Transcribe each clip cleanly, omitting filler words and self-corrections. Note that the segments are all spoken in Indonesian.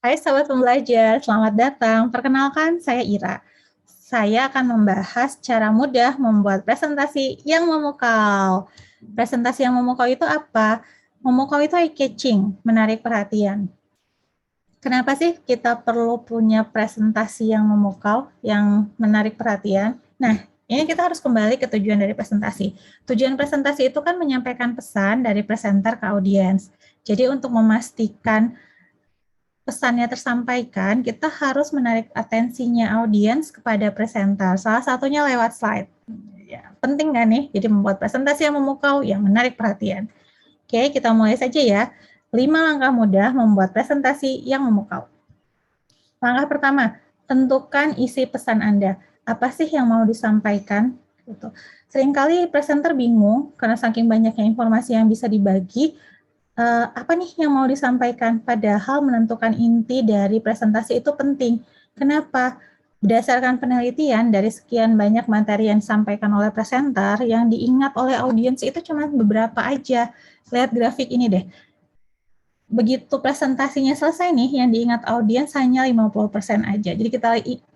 Hai sahabat pembelajar, selamat datang. Perkenalkan, saya Ira. Saya akan membahas cara mudah membuat presentasi yang memukau. Presentasi yang memukau itu apa? Memukau itu eye-catching, menarik perhatian. Kenapa sih kita perlu punya presentasi yang memukau, yang menarik perhatian? Nah, ini kita harus kembali ke tujuan dari presentasi. Tujuan presentasi itu kan menyampaikan pesan dari presenter ke audiens. Jadi untuk memastikan pesannya tersampaikan, kita harus menarik atensinya audiens kepada presenter. Salah satunya lewat slide. Ya, penting nggak nih? Jadi membuat presentasi yang memukau, yang menarik perhatian. Oke, kita mulai saja ya. 5 langkah mudah membuat presentasi yang memukau. Langkah pertama, tentukan isi pesan Anda. Apa sih yang mau disampaikan? Gitu. Seringkali presenter bingung karena saking banyaknya informasi yang bisa dibagi, apa nih yang mau disampaikan? Padahal menentukan inti dari presentasi itu penting. Kenapa? Berdasarkan penelitian dari sekian banyak materi yang disampaikan oleh presenter, yang diingat oleh audiens itu cuma beberapa aja. Lihat grafik ini deh. Begitu presentasinya selesai nih, yang diingat audiens hanya 50% aja. Jadi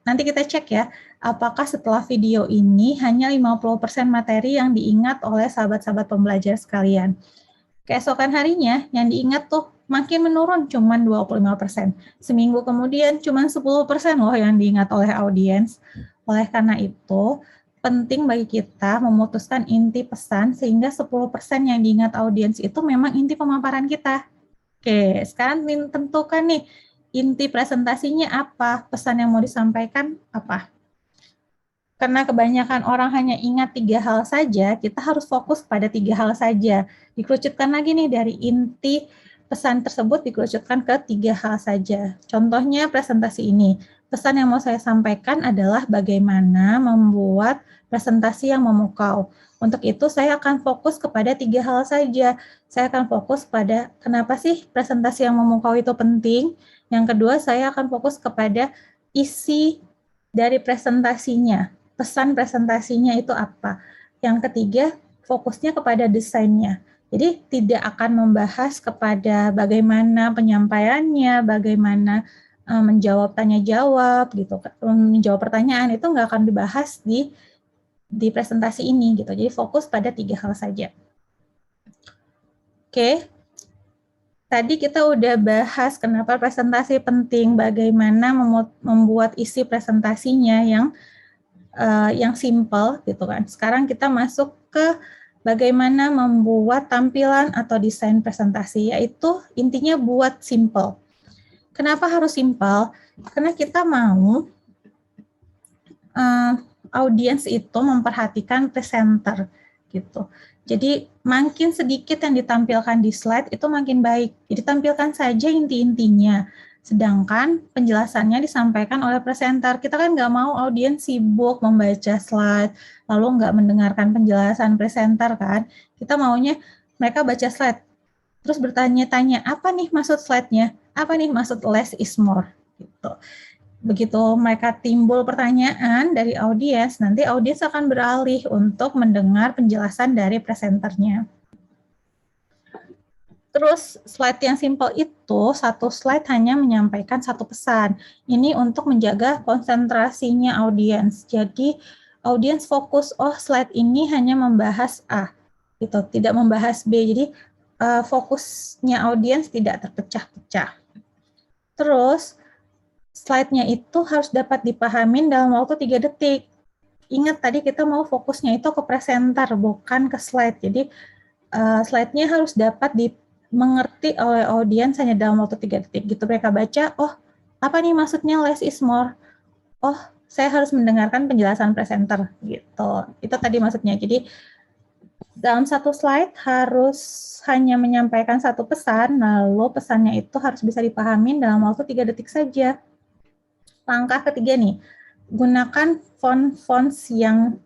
nanti kita cek ya, apakah setelah video ini hanya 50% materi yang diingat oleh sahabat-sahabat pembelajar sekalian. Keesokan harinya yang diingat tuh makin menurun, cuman 25%. Seminggu kemudian cuman 10% loh yang diingat oleh audiens. Oleh karena itu, penting bagi kita memutuskan inti pesan sehingga 10% yang diingat audiens itu memang inti pemaparan kita. Oke, sekarang tentukan nih inti presentasinya apa, pesan yang mau disampaikan apa. Karena kebanyakan orang hanya ingat 3 hal saja, kita harus fokus pada 3 hal saja. Dikerucutkan lagi nih dari inti pesan tersebut dikerucutkan ke 3 hal saja. Contohnya presentasi ini. Pesan yang mau saya sampaikan adalah bagaimana membuat presentasi yang memukau. Untuk itu saya akan fokus kepada 3 hal saja. Saya akan fokus pada kenapa sih presentasi yang memukau itu penting. Yang kedua, saya akan fokus kepada isi dari presentasinya. Pesan presentasinya itu apa. Yang ketiga, fokusnya kepada desainnya. Jadi tidak akan membahas kepada bagaimana penyampaiannya, bagaimana menjawab tanya-jawab, gitu, menjawab pertanyaan itu nggak akan dibahas di presentasi ini, gitu. Jadi fokus pada 3 hal saja. Oke, tadi kita udah bahas kenapa presentasi penting, bagaimana membuat isi presentasinya yang simple gitu kan. Sekarang kita masuk ke bagaimana membuat tampilan atau desain presentasi, yaitu intinya buat simple. Kenapa harus simple? Karena kita mau audiens itu memperhatikan presenter gitu. Jadi makin sedikit yang ditampilkan di slide itu makin baik. Jadi tampilkan saja inti-intinya. Sedangkan penjelasannya disampaikan oleh presenter. Kita kan nggak mau audiens sibuk membaca slide, lalu nggak mendengarkan penjelasan presenter kan. Kita maunya mereka baca slide, terus bertanya-tanya, apa nih maksud slide-nya? Apa nih maksud less is more? Gitu. Begitu mereka timbul pertanyaan dari audiens, nanti audiens akan beralih untuk mendengar penjelasan dari presenternya. Terus slide yang simple itu, satu slide hanya menyampaikan satu pesan. Ini untuk menjaga konsentrasinya audiens. Jadi audiens fokus, oh slide ini hanya membahas A, gitu, tidak membahas B. Jadi fokusnya audiens tidak terpecah-pecah. Terus slide-nya itu harus dapat dipahamin dalam waktu 3 detik. Ingat tadi kita mau fokusnya itu ke presenter, bukan ke slide. Jadi slide-nya harus dapat dimengerti oleh audiens hanya dalam waktu 3 detik. Gitu mereka baca, oh apa nih maksudnya less is more? Oh saya harus mendengarkan penjelasan presenter. Gitu. Itu tadi maksudnya. Jadi dalam satu slide harus hanya menyampaikan satu pesan, lalu pesannya itu harus bisa dipahamin dalam waktu 3 detik saja. Langkah ketiga nih, gunakan font-fonts yang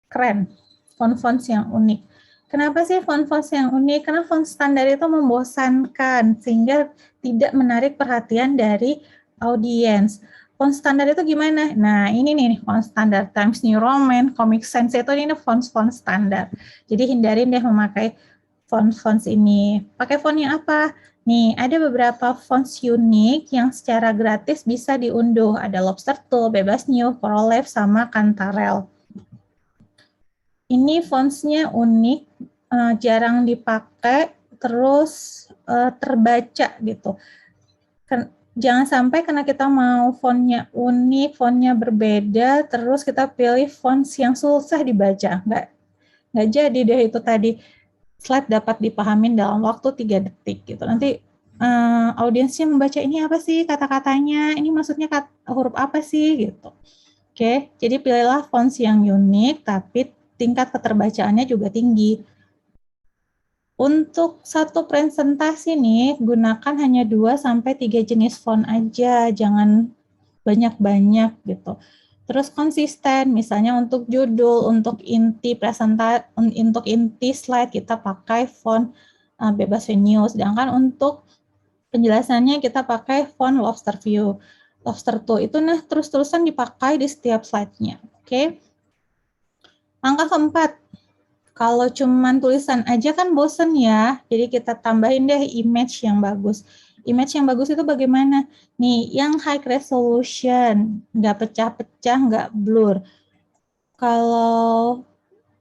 keren, font-fonts yang unik. Kenapa sih font-fonts yang unik? Karena font standar itu membosankan, sehingga tidak menarik perhatian dari audiens. Font standar itu gimana? Nah, ini nih font standar Times New Roman, Comic Sans itu ini font standar. Jadi hindarin deh memakai fonts ini. Pakai font yang apa? Nih, ada beberapa fonts unik yang secara gratis bisa diunduh. Ada Lobstertool, Bebas New, Corolef, sama Cantarell. Ini fontsnya unik, jarang dipakai, terus terbaca gitu. Jangan sampai karena kita mau fontnya unik, fontnya berbeda, terus kita pilih fonts yang susah dibaca. Nggak jadi deh itu tadi. Slide dapat dipahamin dalam waktu 3 detik gitu. Nanti audiensnya membaca ini apa sih kata-katanya, ini maksudnya huruf apa sih gitu. Oke, jadi pilihlah fonts yang unik tapi tingkat keterbacaannya juga tinggi. Untuk satu presentasi nih, gunakan hanya 2-3 jenis font aja, jangan banyak-banyak gitu. Terus konsisten, misalnya untuk judul, untuk inti untuk inti slide kita pakai font Bebas New, sedangkan untuk penjelasannya kita pakai font Lobstertool itu terus-terusan dipakai di setiap slide-nya. Oke. Langkah keempat, kalau cuman tulisan aja kan bosen ya, jadi kita tambahin deh image yang bagus. Image yang bagus itu bagaimana? Nih, yang high resolution, nggak pecah-pecah, nggak blur. Kalau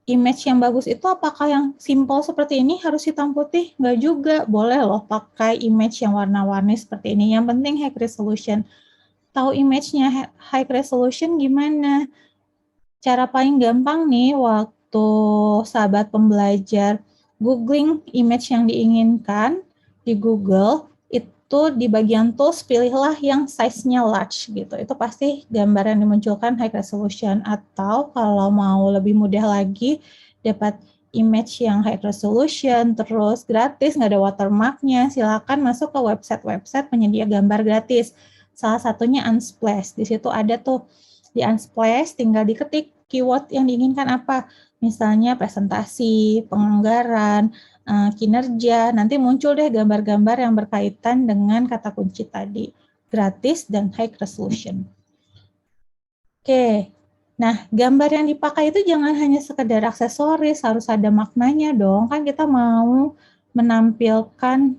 image yang bagus itu apakah yang simple seperti ini harus hitam putih? Nggak juga, boleh loh pakai image yang warna-warni seperti ini. Yang penting high resolution. Tahu image-nya high resolution gimana? Cara paling gampang nih waktu sahabat pembelajar googling image yang diinginkan di Google, itu di bagian tools pilihlah yang size-nya large gitu. Itu pasti gambar yang dimunculkan high resolution. Atau kalau mau lebih mudah lagi dapat image yang high resolution terus gratis, nggak ada watermarknya, silakan masuk ke website penyedia gambar gratis. Salah satunya Unsplash. Di situ ada tuh di Unsplash tinggal diketik keyword yang diinginkan apa. Misalnya presentasi, penganggaran, kinerja, nanti muncul deh gambar-gambar yang berkaitan dengan kata kunci tadi, gratis dan high resolution. Oke, nah gambar yang dipakai itu jangan hanya sekedar aksesoris, harus ada maknanya dong, kan kita mau menampilkan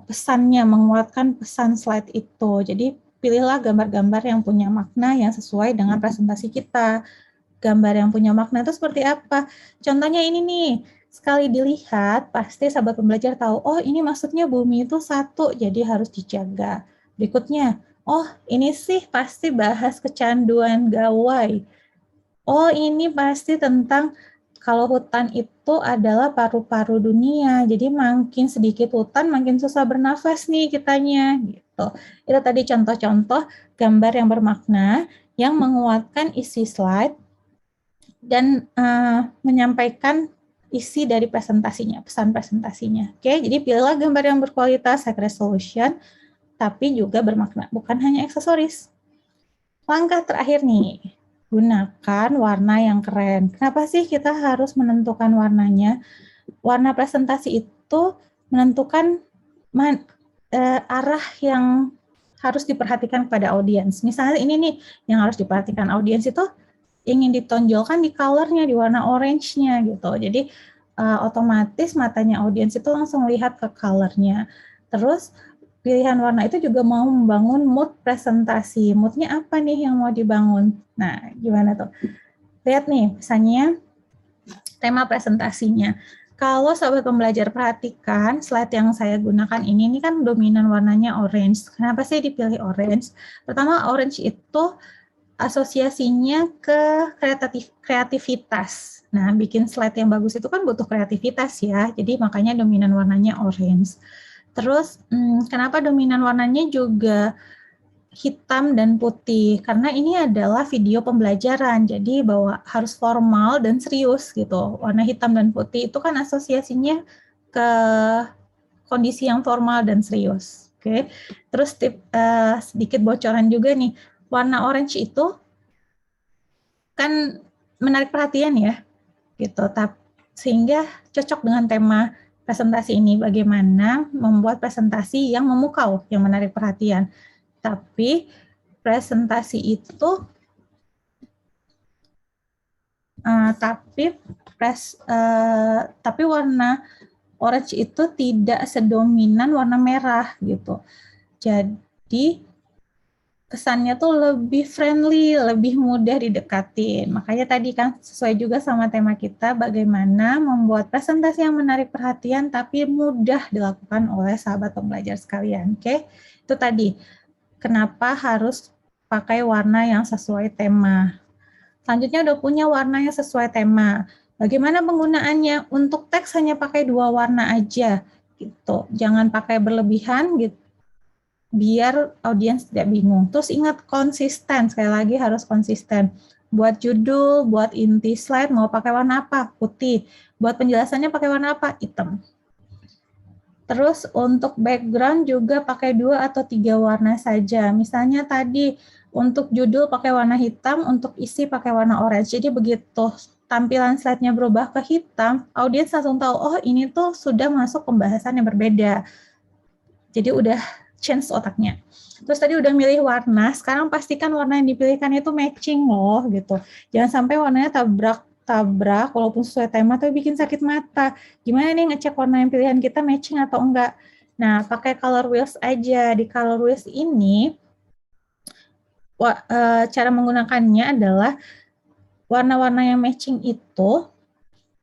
pesannya, menguatkan pesan slide itu. Jadi pilihlah gambar-gambar yang punya makna yang sesuai dengan presentasi kita. Gambar yang punya makna itu seperti apa? Contohnya ini nih, sekali dilihat pasti sahabat pembelajar tahu, oh ini maksudnya bumi itu satu, jadi harus dijaga. Berikutnya, oh ini sih pasti bahas kecanduan gawai. Oh ini pasti tentang kalau hutan itu adalah paru-paru dunia, jadi makin sedikit hutan makin susah bernafas nih kitanya gitu. Itu tadi contoh-contoh gambar yang bermakna yang menguatkan isi slide dan menyampaikan isi dari presentasinya, pesan presentasinya. Oke, jadi pilihlah gambar yang berkualitas, high resolution, tapi juga bermakna, bukan hanya aksesoris. Langkah terakhir nih, gunakan warna yang keren. Kenapa sih kita harus menentukan warnanya? Warna presentasi itu menentukan arah yang harus diperhatikan kepada audiens. Misalnya ini nih, yang harus diperhatikan audiens itu ingin ditonjolkan di color-nya, di warna orange-nya gitu. Jadi otomatis matanya audiens itu langsung lihat ke color-nya. Terus pilihan warna itu juga mau membangun mood presentasi. Mood-nya apa nih yang mau dibangun? Nah, gimana tuh? Lihat nih, misalnya tema presentasinya. Kalau sahabat pembelajar perhatikan slide yang saya gunakan ini kan dominan warnanya orange. Kenapa sih dipilih orange? Pertama, orange itu asosiasinya ke kreativitas. Nah, bikin slide yang bagus itu kan butuh kreativitas ya. Jadi makanya dominan warnanya orange. Terus kenapa dominan warnanya juga hitam dan putih? Karena ini adalah video pembelajaran. Jadi harus formal dan serius gitu. Warna hitam dan putih itu kan asosiasinya ke kondisi yang formal dan serius. Oke. Terus sedikit bocoran juga nih. Warna orange itu kan menarik perhatian ya, gitu. Sehingga cocok dengan tema presentasi ini, bagaimana membuat presentasi yang memukau, yang menarik perhatian. Tapi presentasi itu, tapi warna orange itu tidak sedominan warna merah gitu. Jadi kesannya tuh lebih friendly, lebih mudah didekatin. Makanya tadi kan sesuai juga sama tema kita, bagaimana membuat presentasi yang menarik perhatian tapi mudah dilakukan oleh sahabat pembelajar sekalian. Oke, itu tadi kenapa harus pakai warna yang sesuai tema. Selanjutnya udah punya warna yang sesuai tema. Bagaimana penggunaannya? Untuk teks hanya pakai 2 warna aja gitu. Jangan pakai berlebihan gitu, biar audiens tidak bingung. Terus ingat konsisten, sekali lagi harus konsisten. Buat judul, buat inti slide mau pakai warna apa? Putih. Buat penjelasannya pakai warna apa? Hitam. Terus untuk background juga pakai 2 atau 3 warna saja. Misalnya tadi untuk judul pakai warna hitam, untuk isi pakai warna orange. Jadi begitu tampilan slide-nya berubah ke hitam, audiens langsung tahu, oh ini tuh sudah masuk pembahasan yang berbeda. Jadi udah change otaknya. Terus tadi udah milih warna, sekarang pastikan warna yang dipilihkan itu matching loh gitu. Jangan sampai warnanya tabrak walaupun sesuai tema tapi bikin sakit mata. Gimana nih ngecek warna yang pilihan kita matching atau enggak? Nah, pakai color wheels aja. Di color wheels ini cara menggunakannya adalah warna-warna yang matching itu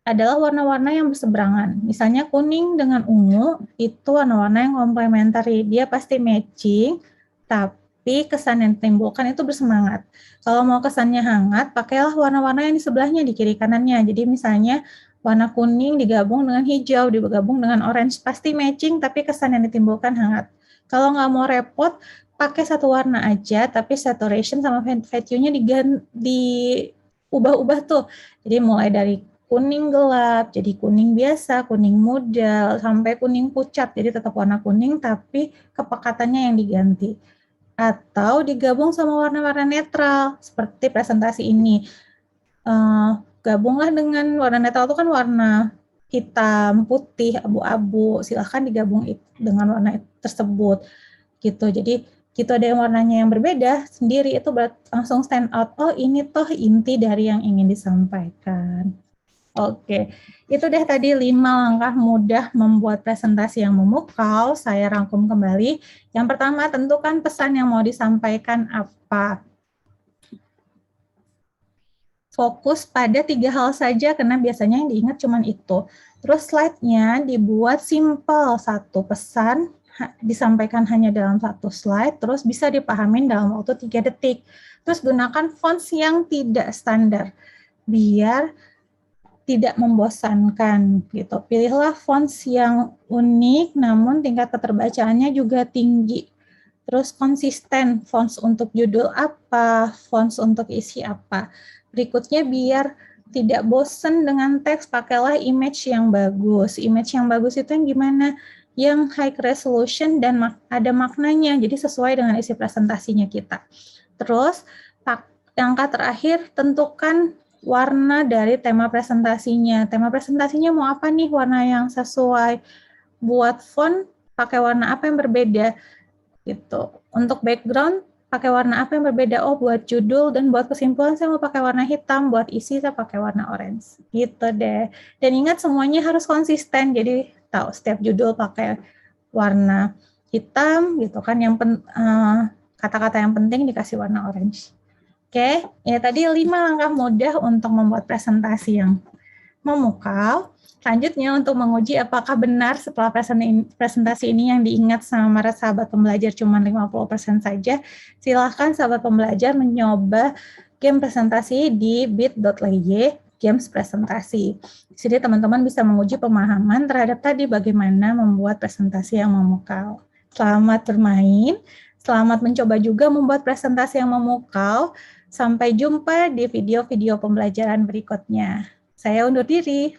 adalah warna-warna yang berseberangan. Misalnya kuning dengan ungu, itu warna-warna yang komplementari. Dia pasti matching, tapi kesan yang ditimbulkan itu bersemangat. Kalau mau kesannya hangat, pakailah warna-warna yang di sebelahnya, di kiri kanannya. Jadi misalnya warna kuning digabung dengan hijau, digabung dengan orange, pasti matching, tapi kesan yang ditimbulkan hangat. Kalau nggak mau repot, pakai satu warna aja, tapi saturation sama value-nya diubah-ubah tuh. Jadi mulai dari kuning gelap, jadi kuning biasa, kuning muda, sampai kuning pucat, jadi tetap warna kuning tapi kepekatannya yang diganti. Atau digabung sama warna-warna netral, seperti presentasi ini. Gabunglah dengan warna netral itu kan warna hitam, putih, abu-abu, silahkan digabung dengan warna tersebut. Gitu, jadi gitu ada yang warnanya yang berbeda sendiri, itu langsung stand out, oh ini toh inti dari yang ingin disampaikan. Oke, itu deh tadi 5 langkah mudah membuat presentasi yang memukau. Saya rangkum kembali. Yang pertama, tentukan pesan yang mau disampaikan apa. Fokus pada 3 hal saja, karena biasanya yang diingat cuma itu. Terus slide-nya dibuat simple, satu pesan disampaikan hanya dalam satu slide, terus bisa dipahamin dalam waktu 3 detik. Terus gunakan fonts yang tidak standar, biar tidak membosankan gitu. Pilihlah fonts yang unik namun tingkat keterbacaannya juga tinggi. Terus konsisten, fonts untuk judul apa, fonts untuk isi apa. Berikutnya biar tidak bosan dengan teks, pakailah image yang bagus. Image yang bagus itu yang gimana? Yang high resolution dan ada maknanya, jadi sesuai dengan isi presentasinya kita. Terus langkah terakhir, tentukan warna dari tema presentasinya. Tema presentasinya mau apa nih, warna yang sesuai. Buat font, pakai warna apa yang berbeda gitu. Untuk background, pakai warna apa yang berbeda. Oh, buat judul dan buat kesimpulan saya mau pakai warna hitam, buat isi saya pakai warna orange. Gitu deh. Dan ingat semuanya harus konsisten. Jadi tahu setiap judul pakai warna hitam gitu kan, yang kata-kata yang penting dikasih warna orange. Oke, ya tadi 5 langkah mudah untuk membuat presentasi yang memukau. Selanjutnya untuk menguji apakah benar setelah presentasi ini yang diingat sama sahabat pembelajar cuma 50% saja, silahkan sahabat pembelajar mencoba game presentasi di bit.ly games presentasi. Di sini teman-teman bisa menguji pemahaman terhadap tadi bagaimana membuat presentasi yang memukau. Selamat bermain, selamat mencoba juga membuat presentasi yang memukau. Sampai jumpa di video-video pembelajaran berikutnya. Saya undur diri.